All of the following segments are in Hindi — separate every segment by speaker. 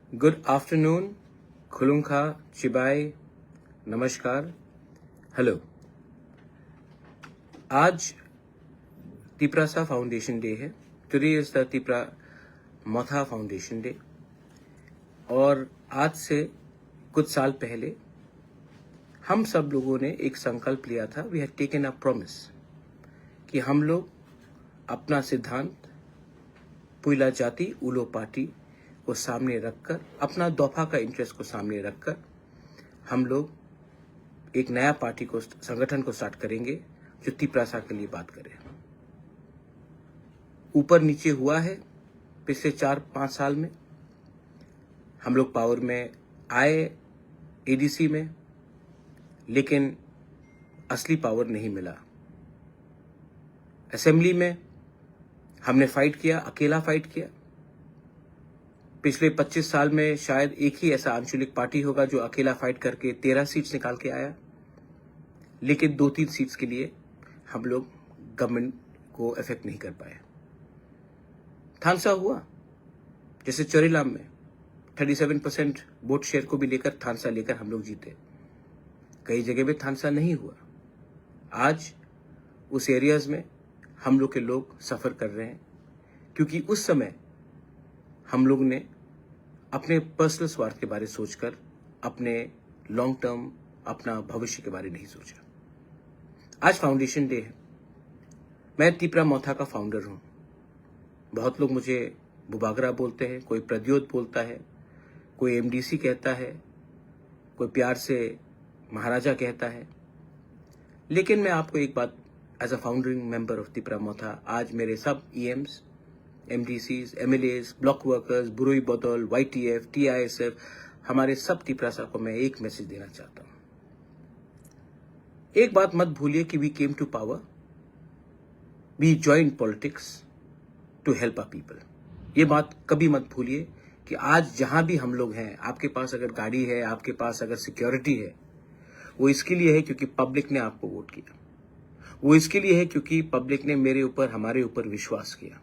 Speaker 1: Good afternoon, Khulunka, Chibai, Namaskar, hello. आज तिपरासा फाउंडेशन डे है. Today is the Tipra Motha foundation day. और आज से कुछ साल पहले हम सब लोगों ने एक संकल्प लिया था. We had taken a promise कि हम लोग अपना सिद्धांत पुइला जाति उलो पार्टी को सामने रखकर, अपना दोफा का इंटरेस्ट को सामने रखकर हम लोग एक नया पार्टी को, संगठन को स्टार्ट करेंगे जो तिपरासा के लिए बात करे. ऊपर नीचे हुआ है पिछले 4-5 साल में. हम लोग पावर में आए एडीसी में, लेकिन असली पावर नहीं मिला. असेंबली में हमने फाइट किया, अकेला फाइट किया. पिछले 25 साल में शायद एक ही ऐसा आंचलिक पार्टी होगा जो अकेला फाइट करके 13 सीट्स निकाल के आया. लेकिन 2-3 सीट्स के लिए हम लोग गवर्नमेंट को इफेक्ट नहीं कर पाए. थानसा हुआ, जैसे चोरीलाम में 37% वोट शेयर को भी लेकर थानसा लेकर हम लोग जीते. कई जगह में थानसा नहीं हुआ. आज उस एरियाज में हम लोग के लोग सफर कर रहे हैं, क्योंकि उस समय हम लोग ने अपने पर्सनल स्वार्थ के बारे में सोचकर अपने लॉन्ग टर्म, अपना भविष्य के बारे में नहीं सोचा. आज फाउंडेशन डे है. मैं तिपरा मोथा का फाउंडर हूं. बहुत लोग मुझे बुबागरा बोलते हैं, कोई प्रद्योत बोलता है, कोई एमडीसी कहता है, कोई प्यार से महाराजा कहता है. लेकिन मैं आपको एक बात, as a founding member of Tipra Motha, आज मेरे सब EMs, MDCs, MLAs, block workers, बुरोई बदौल, वाईटीएफ, टीआईएसएफ, हमारे सब तिपरासा को मैं एक मैसेज देना चाहता हूं. एक बात मत भूलिए कि we came to power, we join politics to help our people. ये बात कभी मत भूलिए कि आज जहां भी हम लोग हैं, आपके पास अगर गाड़ी है, आपके पास अगर सिक्योरिटी है, वो इसके लिए है क्योंकि पब्लिक ने आपको वोट किया. वो इसके लिए है क्योंकि पब्लिक ने मेरे ऊपर, हमारे ऊपर विश्वास किया.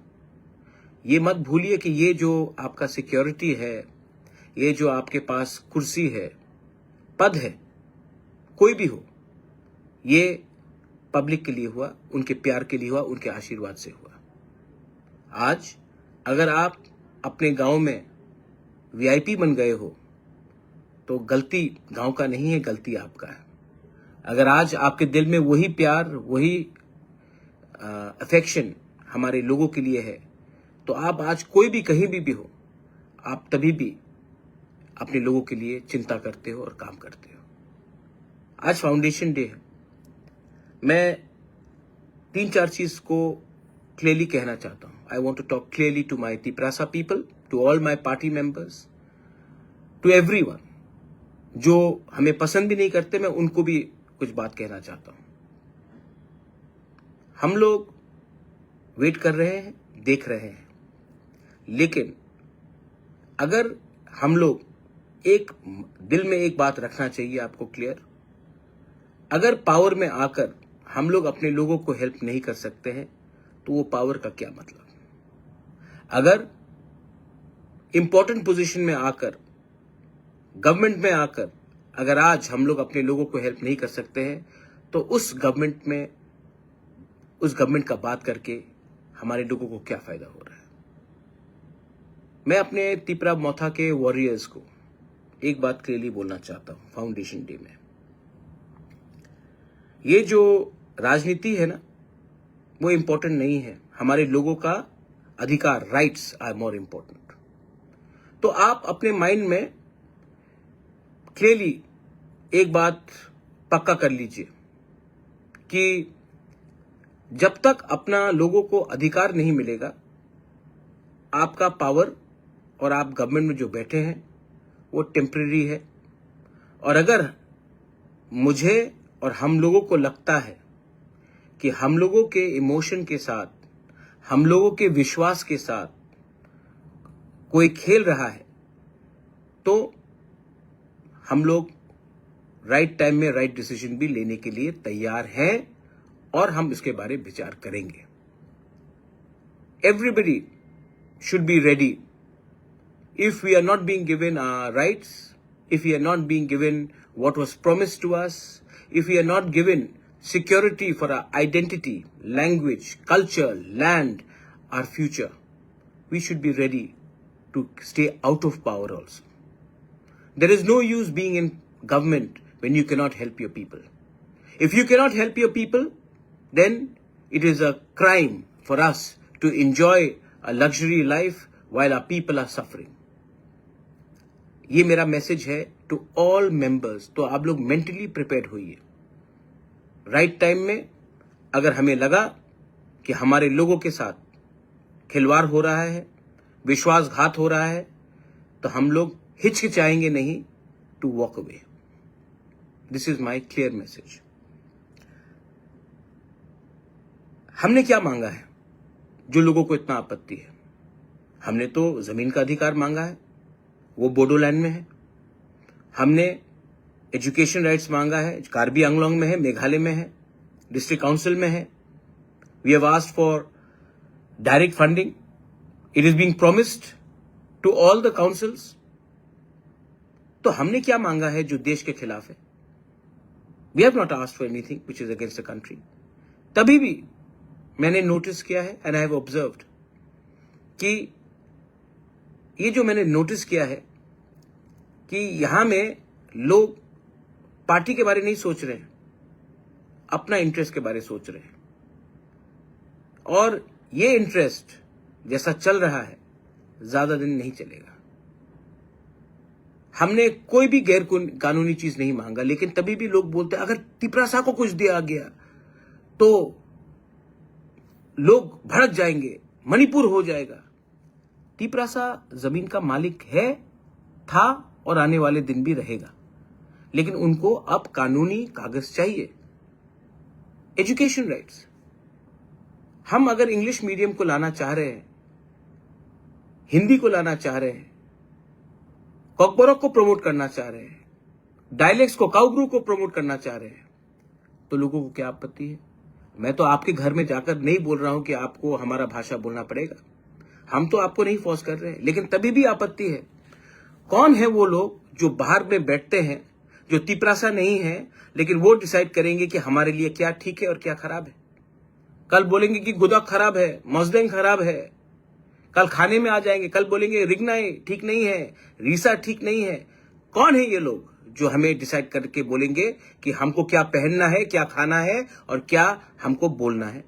Speaker 1: ये मत भूलिए कि ये जो आपका सिक्योरिटी है, ये जो आपके पास कुर्सी है, पद है, कोई भी हो, ये पब्लिक के लिए हुआ, उनके प्यार के लिए हुआ, उनके आशीर्वाद से हुआ. आज अगर आप अपने गांव में वीआईपी बन गए हो, तो गलती गांव का नहीं है, गलती आपका है. अगर आज आपके दिल में वही प्यार, वही अफेक्शन हमारे लोगों के लिए है, तो आप आज कोई भी कहीं भी हो, आप तभी भी अपने लोगों के लिए चिंता करते हो और काम करते हो. आज फाउंडेशन डे है. मैं 3-4 चीज को क्लियरली कहना चाहता हूं. I want to talk clearly to my Tiprasa people, to all my party members, to everyone. जो हमें पसंद भी नहीं करते, मैं उनको भी कुछ बात कहना चाहता हूं. हम लोग वेट कर रहे हैं, देख रहे हैं, लेकिन अगर हम लोग एक दिल में एक बात रखना चाहिए आपको क्लियर, अगर पावर में आकर हम लोग अपने लोगों को हेल्प नहीं कर सकते हैं, तो वो पावर का क्या मतलब. अगर इंपॉर्टेंट पोजीशन में आकर, गवर्नमेंट में आकर, अगर आज हम लोग अपने लोगों को हेल्प नहीं कर सकते हैं, तो उस गवर्नमेंट का बात करके हमारे लोगों को क्या फायदा हो रहा है. मैं अपने तिपरा मोथा के वॉरियर्स को एक बात क्लियरली बोलना चाहता हूं. फाउंडेशन डे में ये जो राजनीति है ना, वो इंपॉर्टेंट नहीं है. हमारे लोगों का अधिकार, राइट्स आर मोर इंपॉर्टेंट. तो आप अपने माइंड में क्लियरली एक बात पक्का कर लीजिए कि जब तक अपना लोगों को अधिकार नहीं मिलेगा, आपका पावर और आप गवर्नमेंट में जो बैठे हैं वो टेम्परेरी है. और अगर मुझे और हम लोगों को लगता है कि हम लोगों के इमोशन के साथ, हम लोगों के विश्वास के साथ कोई खेल रहा है, तो हम लोग राइट टाइम में राइट डिसीजन भी लेने के लिए तैयार हैं और हम इसके बारे में विचार करेंगे. Everybody should be ready if we are not being given our rights, if we are not being given what was promised to us, if we are not given security for our identity, language, culture, land, our future, we should be ready to stay out of power also. There is no use being in government when you cannot help your people. If you cannot help your people, then it is a crime for us to enjoy a luxury life while our people are suffering. ये मेरा मैसेज है टू ऑल मेंबर्स. तो आप लोग मेंटली प्रिपेयर्ड होइए. राइट टाइम में अगर हमें लगा कि हमारे लोगों के साथ खिलवाड़ हो रहा है, विश्वासघात हो रहा है, तो हम लोग हिचकिचाएंगे नहीं to walk away. This is my clear message. हमने क्या मांगा है जो लोगों को इतना आपत्ति है? हमने तो जमीन का अधिकार मांगा है, वो बोडोलैंड में है. हमने एजुकेशन राइट्स मांगा है, कार्बी आंगलोंग में है, मेघालय में है, डिस्ट्रिक्ट काउंसिल में है. We have asked for direct funding. It is being promised to all the councils. तो हमने क्या मांगा है जो देश के खिलाफ है? We have not asked for anything which is against the country. तभी भी मैंने नोटिस किया है एंड आई हैव ऑब्जर्व्ड कि ये जो मैंने नोटिस किया है कि यहां में लोग पार्टी के बारे नहीं सोच रहे हैं, अपना इंटरेस्ट के बारे सोच रहे हैं. और ये इंटरेस्ट जैसा चल रहा है ज्यादा दिन नहीं चलेगा. हमने कोई भी गैर कानूनी चीज नहीं मांगा, लेकिन तभी भी लोग बोलते हैं अगर तिपरासा को कुछ दिया गया तो लोग भड़क जाएंगे, मणिपुर हो जाएगा. तिपरासा जमीन का मालिक है, था और आने वाले दिन भी रहेगा, लेकिन उनको अब कानूनी कागज चाहिए. Education rights. हम अगर इंग्लिश मीडियम को लाना चाह रहे हैं, हिंदी को लाना चाह रहे हैं, कॉकबोरक को प्रमोट करना चाह रहे हैं, डायलेक्ट्स को, काउग्रू को प्रमोट करना चाह रहे हैं, तो लोगों को क्या आपत्ति है? मैं तो आपके घर में जाकर नहीं बोल रहा हूं कि आपको हमारा भाषा बोलना पड़ेगा. हम तो आपको नहीं फोर्स कर रहे हैं, लेकिन तभी भी आपत्ति है. कौन है वो लोग जो बाहर में बैठते हैं, जो तिपरासा नहीं है, लेकिन वो डिसाइड करेंगे कि हमारे लिए क्या ठीक है और क्या खराब है? कल बोलेंगे कि गुदक खराब है, मजदेंग खराब है. कल खाने में आ जाएंगे, कल बोलेंगे रिगनाई ठीक नहीं है, रीसा ठीक नहीं है. कौन है ये लोग जो हमें डिसाइड करके बोलेंगे कि हमको क्या पहनना है, क्या खाना है और क्या हमको बोलना है?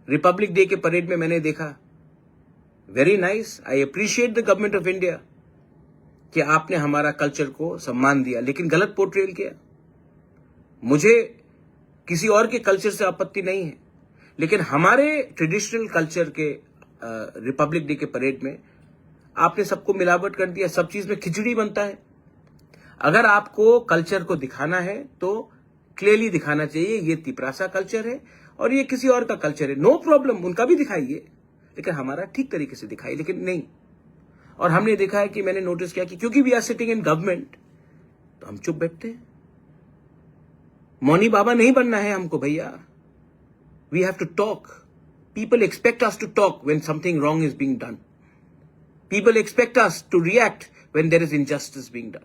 Speaker 1: रिपब्लिक डे के परेड में मैंने देखा, very nice, I appreciate the government of India कि आपने हमारा कल्चर को सम्मान दिया, लेकिन गलत पोर्ट्रेल किया. मुझे किसी और के कल्चर से आपत्ति नहीं है, लेकिन हमारे ट्रेडिशनल कल्चर के रिपब्लिक डे के परेड में आपने सबको मिलावट कर दिया. सब चीज में खिचड़ी बनता है. अगर आपको कल्चर को दिखाना है तो क्लियरली दिखाना चाहिए ये तिपरासा कल्चर है और ये किसी और का कल्चर है. नो प्रॉब्लम, उनका भी दिखाइए, लेकिन हमारा ठीक तरीके से दिखाइए, लेकिन नहीं. और हमने देखा है कि मैंने नोटिस किया कि क्योंकि we are sitting in government तो हम चुप बैठते हैं. मौनी बाबा नहीं बनना है हमको भैया. We have to talk. People expect us to talk when something wrong is being done. People expect us to react when there is injustice being done.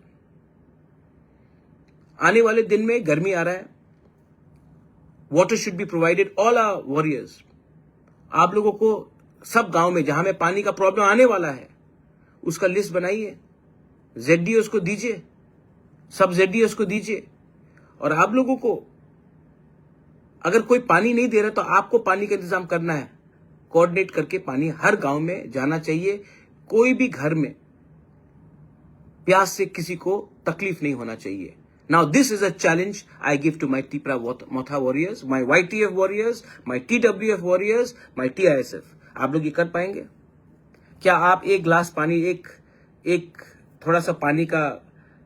Speaker 1: आने वाले दिन में गर्मी आ रहा है. Water should be provided all our warriors. आप लोगों को सब गांव में जहां में पानी का प्रॉब्लम आने वाला है उसका लिस्ट बनाइए, जेडडीओस को दीजिए, सब जेडडीओस को दीजिए. और आप लोगों को अगर कोई पानी नहीं दे रहा तो आपको पानी का इंतजाम करना है. कोऑर्डिनेट करके पानी हर गांव में जाना चाहिए. कोई भी घर में प्यास से किसी को तकलीफ नहीं होना चाहिए. Now this is a challenge I give to my Tipra Motha warriors, my YTF warriors, my TWF warriors, my TISF. आप लोग ये कर पाएंगे? क्या आप एक गिलास पानी, एक थोड़ा सा पानी का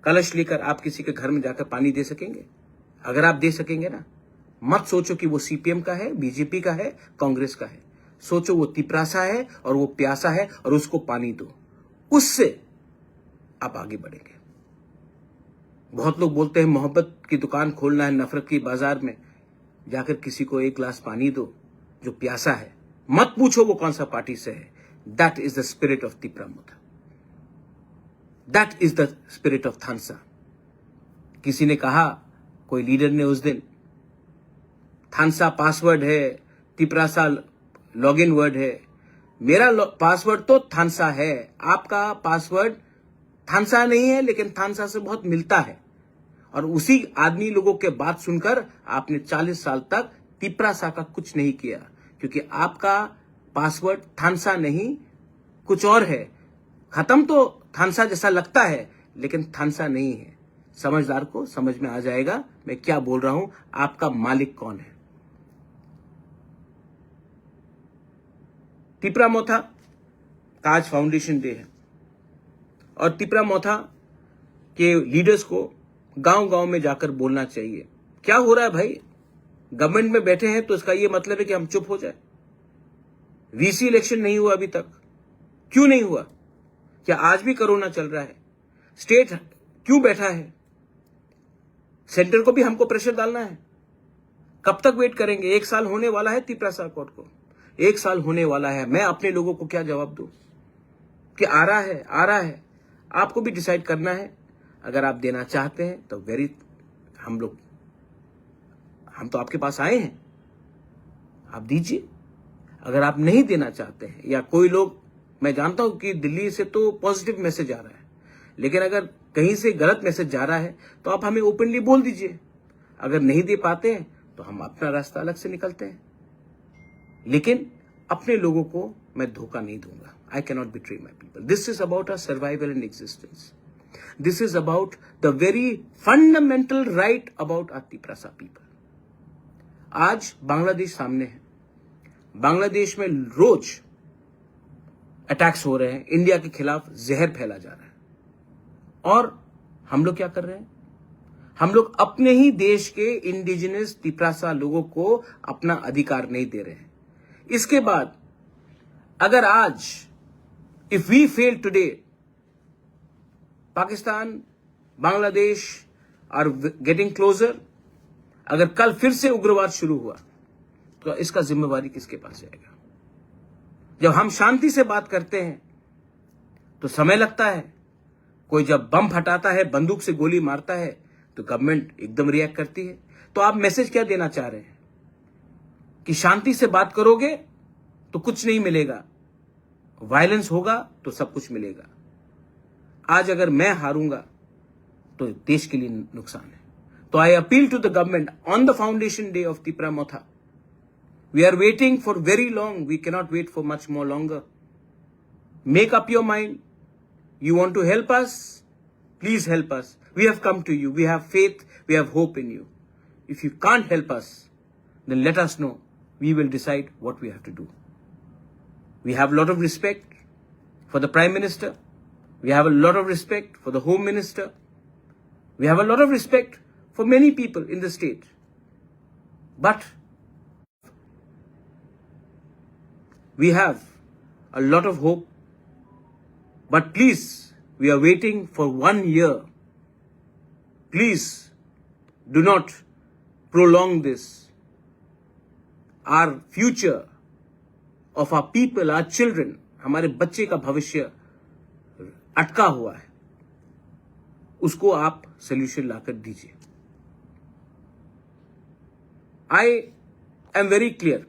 Speaker 1: कलश लेकर आप किसी के घर में जाकर पानी दे सकेंगे? अगर आप दे सकेंगे ना, मत सोचो कि वो सीपीएम का है, बीजेपी का है, कांग्रेस का है. सोचो वो तिपरासा है और वो प्यासा है और उसको पानी दो. उससे आप आगे बढ़ेंगे. बहुत लोग बोलते हैं मोहब्बत की दुकान खोलना है नफरत की बाजार में. जाकर किसी को एक गिलास पानी दो जो प्यासा है. मत पूछो वो कौन सा पार्टी से है. That is the spirit of Tipra Motha. That is the spirit of Thansa. किसी ने कहा, कोई लीडर ने उस दिन, थानसा पासवर्ड है, तिपरासा लॉगिन वर्ड है। मेरा पासवर्ड तो थानसा है, आपका पासवर्ड थानसा नहीं है, लेकिन थानसा से बहुत मिलता है। और उसी आदमी लोगों के बात सुनकर आपने 40 साल तक तिपरासा का कुछ नहीं किया, क्योंकि आपका पासवर्ड थानसा नहीं कुछ और है। खत्म तो थानसा जैसा लगता है, लेकिन थानसा नहीं है। समझदार को समझ में आ जाएगा मैं क्या बोल रहा हूं, आपका मालिक कौन है। तिपरामोथा का आज फाउंडेशन डे है और तिपरामोथा के लीडर्स को गांव-गांव में जाकर बोलना चाहिए। क्या हो रहा है भाई, गवर्नमेंट में बैठे हैं तो इसका यह मतलब है कि हम चुप हो जाए। वीसी इलेक्शन नहीं हुआ अभी तक, क्यों नहीं हुआ? क्या आज भी कोरोना चल रहा है? स्टेट क्यों बैठा है? सेंटर को भी हमको प्रेशर डालना है। कब तक वेट करेंगे? 1 साल होने वाला है तिपरासा कोर्ट को, 1 साल होने वाला है। मैं अपने लोगों को क्या जवाब दूं कि आ रहा है। आपको भी डिसाइड करना है। अगर आप देना चाहते हैं तो हम तो आपके पास आए हैं, आप दीजिए। अगर आप नहीं देना चाहते हैं, या कोई लोग, मैं जानता हूं कि दिल्ली से तो पॉजिटिव मैसेज आ रहा है, लेकिन अगर कहीं से गलत मैसेज जा रहा है तो आप हमें ओपनली बोल दीजिए। अगर नहीं दे पाते हैं तो हम अपना रास्ता अलग से निकलते हैं, लेकिन अपने लोगों को मैं धोखा नहीं दूंगा। I can not betray my people. This is about our survival and existence. This is about the very fundamental right about our Tiprasa people. आज बांग्लादेश सामने है। बांग्लादेश में रोज अटैक्स हो रहे हैं, इंडिया के खिलाफ जहर फैला जा रहा है, और हम लोग क्या कर रहे हैं? हम लोग अपने ही देश के इंडिजिनस तिपरासा लोगों को अपना अधिकार नहीं दे रहे हैं। इसके बाद अगर आज if we fail today, Pakistan, Bangladesh are getting closer, अगर कल फिर से उग्रवाद शुरू हुआ तो इसका जिम्मेवारी किसके पास जाएगा? जब हम शांति से बात करते हैं तो समय लगता है। कोई जब बम फटाता है, बंदूक से गोली मारता है, तो गवर्नमेंट एकदम रिएक्ट करती है। तो आप मैसेज क्या देना चाह रहे हैं कि शांति से बात करोगे तो कुछ नहीं मिलेगा, वायलेंस होगा तो सब कुछ मिलेगा। आज अगर मैं हारूंगा तो देश के लिए नुकसान है। तो I appeal to the government on the foundation day of Tipramotha. We are waiting for very long. We cannot wait for much more longer. Make up your mind. You want to help us? Please help us. We have come to you. We have faith. We have hope in you. If you can't help us, then let us know. We will decide what we have to do. We have a lot of respect for the Prime Minister. We have a lot of respect for the Home Minister. We have a lot of respect for many people in the state. But we have a lot of hope, but please, we are waiting for 1 year. Please, do not prolong this. Our future of our people, our children, हमारे बच्चे का भविष्य अटका हुआ है, उसको आप सॉल्यूशन लाकर दीजिए। I am very clear.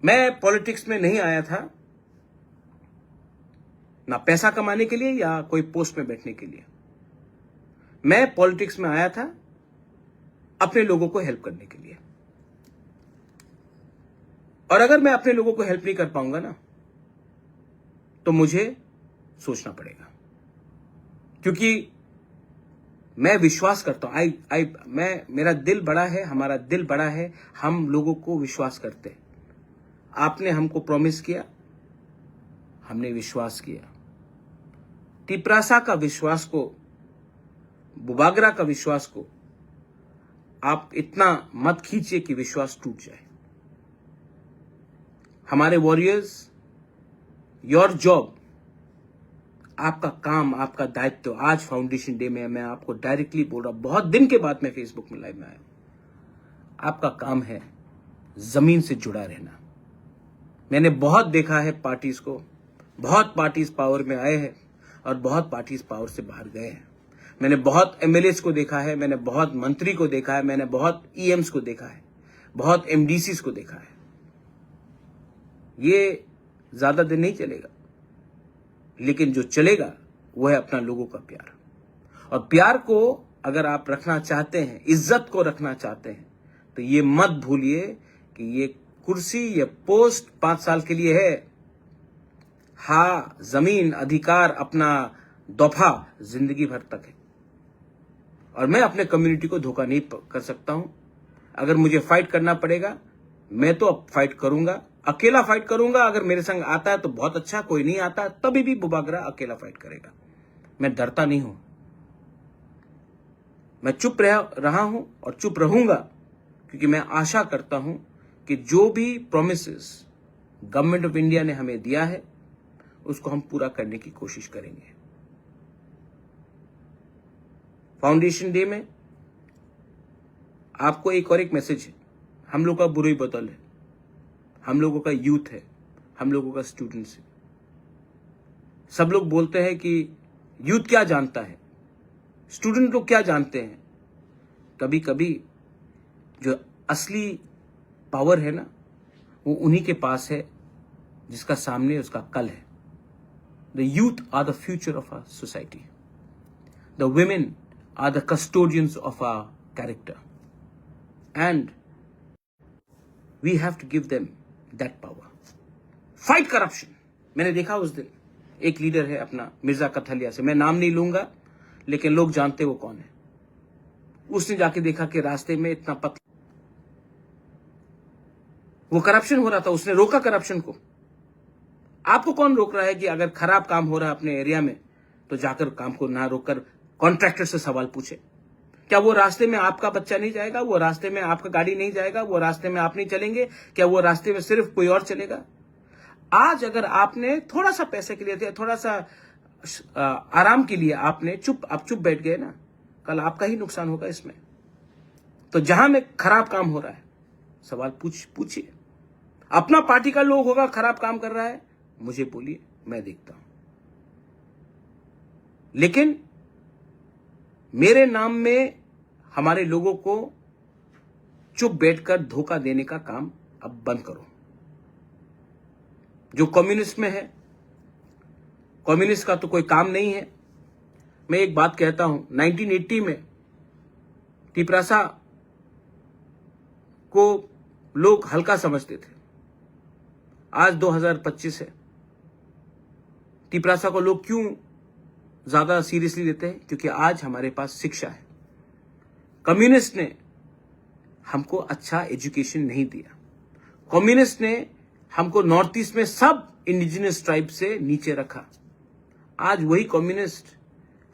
Speaker 1: मैं पॉलिटिक्स में नहीं आया था ना पैसा कमाने के लिए या कोई पोस्ट में बैठने के लिए। मैं पॉलिटिक्स में आया था अपने लोगों को हेल्प करने के लिए। और अगर मैं अपने लोगों को हेल्प नहीं कर पाऊंगा ना, तो मुझे सोचना पड़ेगा, क्योंकि मैं विश्वास करता हूं। मेरा दिल बड़ा है, हमारा दिल बड़ा है, हम लोगों को विश्वास करते हैं। आपने हमको प्रॉमिस किया, हमने विश्वास किया। तिपरासा का विश्वास को, बुबागरा का विश्वास को आप इतना मत खींचिए कि विश्वास टूट जाए। हमारे वॉरियर्स, योर जॉब, आपका काम, आपका दायित्व, आज फाउंडेशन डे में मैं आपको डायरेक्टली बोल रहा हूं, बहुत दिन के बाद मैं फेसबुक में लाइव में आया हूं। आपका काम है जमीन से जुड़ा रहना। मैंने बहुत देखा है पार्टीज को, बहुत पार्टीज पावर में आए हैं, और बहुत पार्टीज पावर से बाहर गए हैं। मैंने बहुत एमएलएस को देखा है, मैंने बहुत मंत्री को देखा है, मैंने बहुत ईएम्स को देखा है, बहुत एमडीसीज को देखा है। ये ज्यादा दिन नहीं चलेगा, लेकिन जो चलेगा वो है अपना लोगों का प्यार। और प्यार को अगर आप रखना चाहते हैं, इज्जत को रखना चाहते हैं, तो ये मत भूलिए कि ये कुर्सी, ये पोस्ट 5 साल के लिए है। हाँ, जमीन, अधिकार, अपना दफा जिंदगी भर तक है। और मैं अपने कम्युनिटी को धोखा नहीं कर सकता हूं। अगर मुझे फाइट करना पड़ेगा, मैं तो अब फाइट करूंगा, अकेला फाइट करूंगा। अगर मेरे संग आता है तो बहुत अच्छा, कोई नहीं आता तभी भी बुबागरा अकेला फाइट करेगा। मैं डरता नहीं हूं, मैं चुप रहा हूं और चुप रहूंगा, क्योंकि मैं आशा करता हूं कि जो भी प्रोमिसेस गवर्नमेंट ऑफ इंडिया ने हमें दिया है उसको हम पूरा करने की कोशिश करेंगे। फाउंडेशन डे में आपको एक और एक मैसेज है। हम लोग का बुरी बदल है, हम लोगों का यूथ है, हम लोगों का स्टूडेंट्स है। सब लोग बोलते हैं कि यूथ क्या जानता है, स्टूडेंट लोग क्या जानते हैं। कभी कभी जो असली पावर है ना, वो उन्हीं के पास है जिसका सामने उसका कल है। The youth are the future of our society, the women are the custodians of our character, and we have to give them that power. Fight corruption. मैंने देखा उस दिन एक लीडर है अपना मिर्जा कथलिया से, मैं नाम नहीं लूंगा, लेकिन लोग जानते वो कौन है। उसने जाके देखा कि रास्ते में इतना पतला वो करप्शन हो रहा था, उसने रोका करप्शन को। आपको कौन रोक रहा है कि अगर खराब काम हो रहा है अपने एरिया में तो जाकर काम को ना रोककर कॉन्ट्रैक्टर से सवाल पूछे? क्या वो रास्ते में आपका बच्चा नहीं जाएगा? वो रास्ते में आपका गाड़ी नहीं जाएगा? वो रास्ते में आप नहीं चलेंगे? क्या वो रास्ते में सिर्फ कोई और चलेगा? आज अगर आपने थोड़ा सा पैसे के लिए, थोड़ा सा आराम के लिए आपने आप चुप बैठ गए ना, कल आपका ही नुकसान होगा इसमें। तो जहां में खराब काम हो रहा है सवाल पूछिए। अपना पार्टी का लोग होगा खराब काम कर रहा है, मुझे बोलिए, मैं देखता हूं। लेकिन मेरे नाम में हमारे लोगों को चुप बैठकर धोखा देने का काम अब बंद करो। जो कम्युनिस्ट में है, कम्युनिस्ट का तो कोई काम नहीं है। मैं एक बात कहता हूं, 1980 में तिपरासा को लोग हल्का समझते थे, आज 2025 है। तिपरासा को लोग क्यों ज्यादा सीरियसली लेते हैं? क्योंकि आज हमारे पास शिक्षा है। कम्युनिस्ट ने हमको अच्छा एजुकेशन नहीं दिया। कम्युनिस्ट ने हमको नॉर्थ ईस्ट में सब इंडिजिनस ट्राइब से नीचे रखा। आज वही कम्युनिस्ट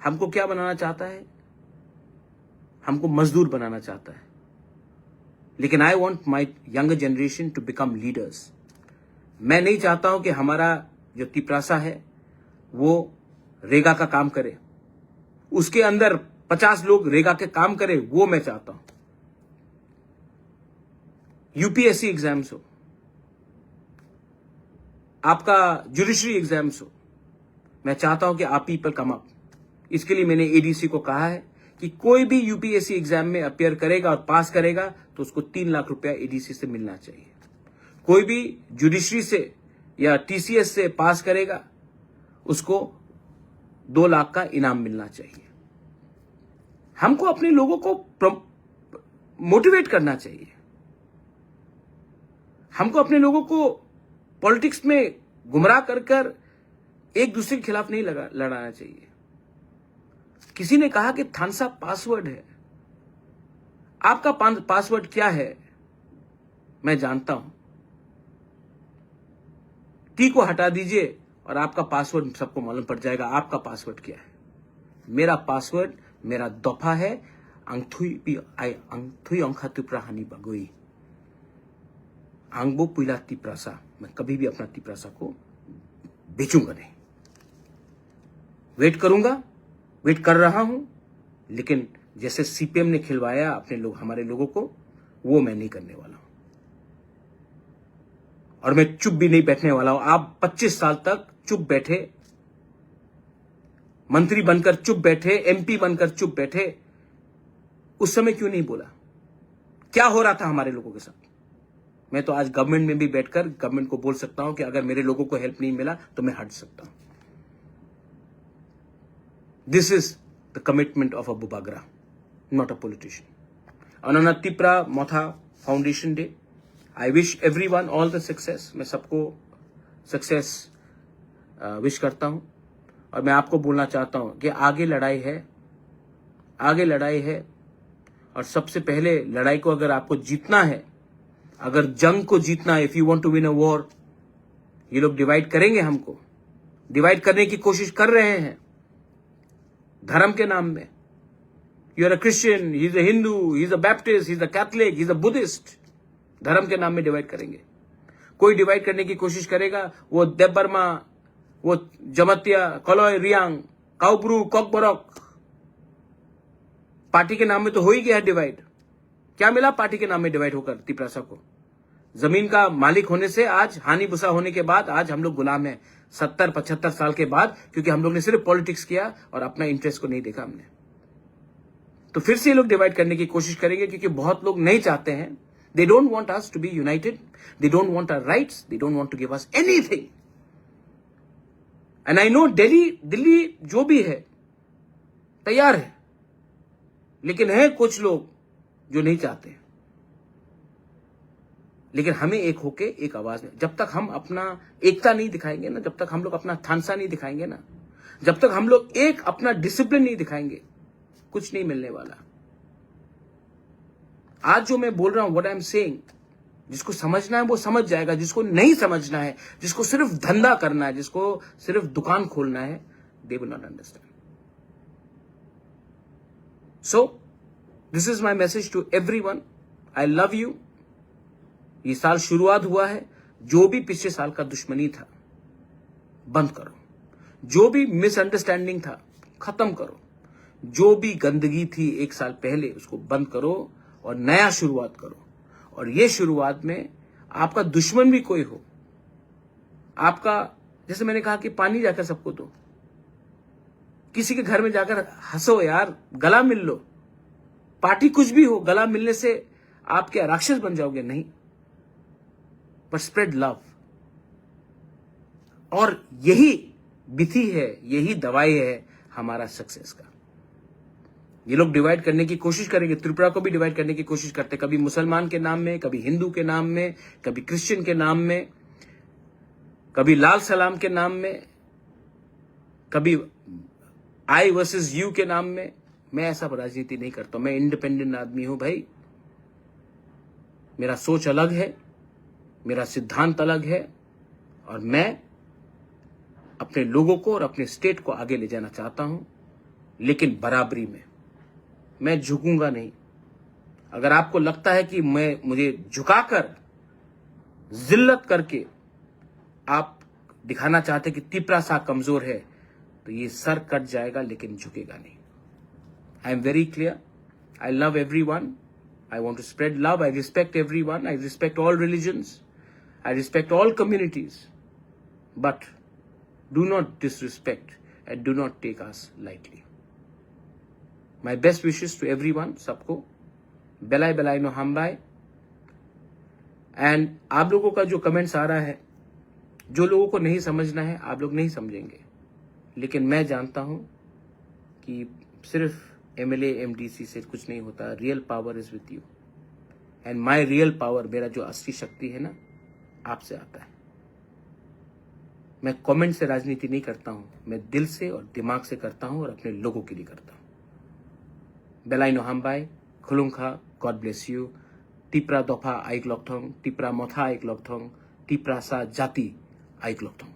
Speaker 1: हमको क्या बनाना चाहता है? हमको मजदूर बनाना चाहता है। लेकिन I want my younger generation to become leaders. मैं नहीं चाहता हूं कि हमारा जो तिपरासा है वो रेगा का काम करे, उसके अंदर 50 लोग रेगा के काम करे, वो मैं चाहता हूं। यूपीएससी एग्जाम्स हो, आपका जुडिशरी एग्जाम्स हो, मैं चाहता हूं कि आप पीपल कम अप। इसके लिए मैंने एडीसी को कहा है कि कोई भी यूपीएससी एग्जाम में अपियर करेगा और पास करेगा तो उसको 3 लाख रुपया एडीसी से मिलना चाहिए। कोई भी जुडिशरी से या टीसीएस से पास करेगा उसको 2 लाख का इनाम मिलना चाहिए। हमको अपने लोगों को मोटिवेट करना चाहिए। हमको अपने लोगों को पॉलिटिक्स में गुमराह कर एक दूसरे के खिलाफ नहीं लड़ाना चाहिए। किसी ने कहा कि थानसा पासवर्ड है। आपका पासवर्ड क्या है मैं जानता हूं। टी को हटा दीजिए और आपका पासवर्ड सबको मालूम पड़ जाएगा आपका पासवर्ड क्या है। मेरा पासवर्ड, मेरा दफा है अंगथुई अंखा तिप्राहानी बगोई आंगबो पुइला तिप्रासा। मैं कभी भी अपना तिप्रासा को बेचूंगा नहीं। वेट करूंगा, वेट कर रहा हूं, लेकिन जैसे सीपीएम ने खिलवाया अपने लोग, हमारे लोगों को, वो मैं नहीं करने वाला हूं। और मैं चुप भी नहीं बैठने वाला हूं। आप 25 साल तक चुप बैठे, मंत्री बनकर चुप बैठे, एमपी बनकर चुप बैठे, उस समय क्यों नहीं बोला? क्या हो रहा था हमारे लोगों के साथ? मैं तो आज गवर्नमेंट में भी बैठकर गवर्नमेंट को बोल सकता हूं कि अगर मेरे लोगों को हेल्प नहीं मिला तो मैं हट सकता हूं। This is the commitment of a Bubagra, not a politician. On Tipra Motha foundation day, I wish everyone all the success. मैं सबको सक्सेस विश करता हूं और मैं आपको बोलना चाहता हूं कि आगे लड़ाई है, आगे लड़ाई है। और सबसे पहले लड़ाई को अगर आपको जीतना है, अगर जंग को जीतना है, if you want to win a war, ये लोग डिवाइड करेंगे, हमको डिवाइड करने की कोशिश कर रहे हैं धर्म के नाम में। You are a Christian, he is a Hindu, he is a Baptist, he is a Catholic, he is a Buddhist. धर्म के नाम में डिवाइड करेंगे। कोई डिवाइड करने की कोशिश करेगा, वो देबबर्मा, वो जमतिया, कलोय, रियांग, काउब्रू, कॉकबरॉक, पार्टी के नाम में तो हो ही गया है डिवाइड। क्या मिला पार्टी के नाम में डिवाइड होकर तिप्रासा को? जमीन का मालिक होने से आज, हानि बुसा होने के बाद आज हम लोग गुलाम हैं 70-75 साल के बाद, क्योंकि हम लोग ने सिर्फ पॉलिटिक्स किया और अपना इंटरेस्ट को नहीं देखा हमने। तो फिर से ये लोग डिवाइड करने की कोशिश करेंगे, क्योंकि बहुत लोग नहीं चाहते हैं। They don't want us to be united, they don't want our rights, they don't want to give us anything. And I know Delhi जो भी है तैयार है, लेकिन है कुछ लोग जो नहीं चाहते। लेकिन हमें एक होके एक आवाज में, जब तक हम अपना एकता नहीं दिखाएंगे ना, जब तक हम लोग अपना थानसा नहीं दिखाएंगे ना, जब तक हम लोग एक अपना डिसिप्लिन नहीं दिखाएंगे, कुछ नहीं मिलने वाला। आज जो मैं बोल रहा हूं, व्हाट आई एम सेइंग, जिसको समझना है वो समझ जाएगा, जिसको नहीं समझना है, जिसको सिर्फ धंधा करना है, जिसको सिर्फ दुकान खोलना है, they will not understand. So this is my message to everyone, I love you. ये साल शुरुआत हुआ है, जो भी पिछले साल का दुश्मनी था बंद करो, जो भी मिसअंडरस्टैंडिंग था खत्म करो, जो भी गंदगी थी एक साल पहले उसको बंद करो और नया शुरुआत करो। और ये शुरुआत में आपका दुश्मन भी कोई हो, आपका, जैसे मैंने कहा कि पानी जाकर सबको दो, किसी के घर में जाकर हंसो यार, गला मिल लो। पार्टी कुछ भी हो, गला मिलने से आप क्या राक्षस बन जाओगे? नहीं, पर स्प्रेड लव। और यही विधि है, यही दवाई है हमारा सक्सेस का। ये लोग डिवाइड करने की कोशिश करेंगे, त्रिपुरा को भी डिवाइड करने की कोशिश करते, कभी मुसलमान के नाम में, कभी हिंदू के नाम में, कभी क्रिश्चियन के नाम में, कभी लाल सलाम के नाम में, कभी आई वर्सेस यू के नाम में। मैं ऐसा राजनीति नहीं करता, मैं इंडिपेंडेंट आदमी हूं भाई। मेरा सोच अलग है, मेरा सिद्धांत अलग है, और मैं अपने लोगों को और अपने स्टेट को आगे ले जाना चाहता हूं, लेकिन बराबरी में। मैं झुकूंगा नहीं। अगर आपको लगता है कि मुझे झुकाकर, जिल्लत करके आप दिखाना चाहते कि तिप्रासा कमजोर है, तो ये सर कट जाएगा, लेकिन झुकेगा नहीं। I am very clear, I love everyone, I want to spread love. I respect everyone. I respect all religions. I respect all communities. But do not disrespect and do not take us lightly. My best wishes to everyone, सबको बेलाई बेलाई नो हमबाई। एंड आप लोगों का जो कमेंट्स आ रहा है, जो लोगों को नहीं समझना है, आप लोग नहीं समझेंगे, लेकिन मैं जानता हूं कि सिर्फ MLA MDC से कुछ नहीं होता। Real power is with you, and my real power, मेरा जो असली शक्ति है ना, आपसे आता है। मैं कमेंट से राजनीति नहीं करता हूं, मैं दिल से और दिमाग से करता हूं और अपने लोगों के लिए करता हूं। बेलाई no हमबाई, खुलुंखा, God bless you. Tipra दफा आइक लॉकथोंग, टिप्रा मोथा आइक लॉकथोंग, टिप्रा सा जाति आइक लॉकथोंग।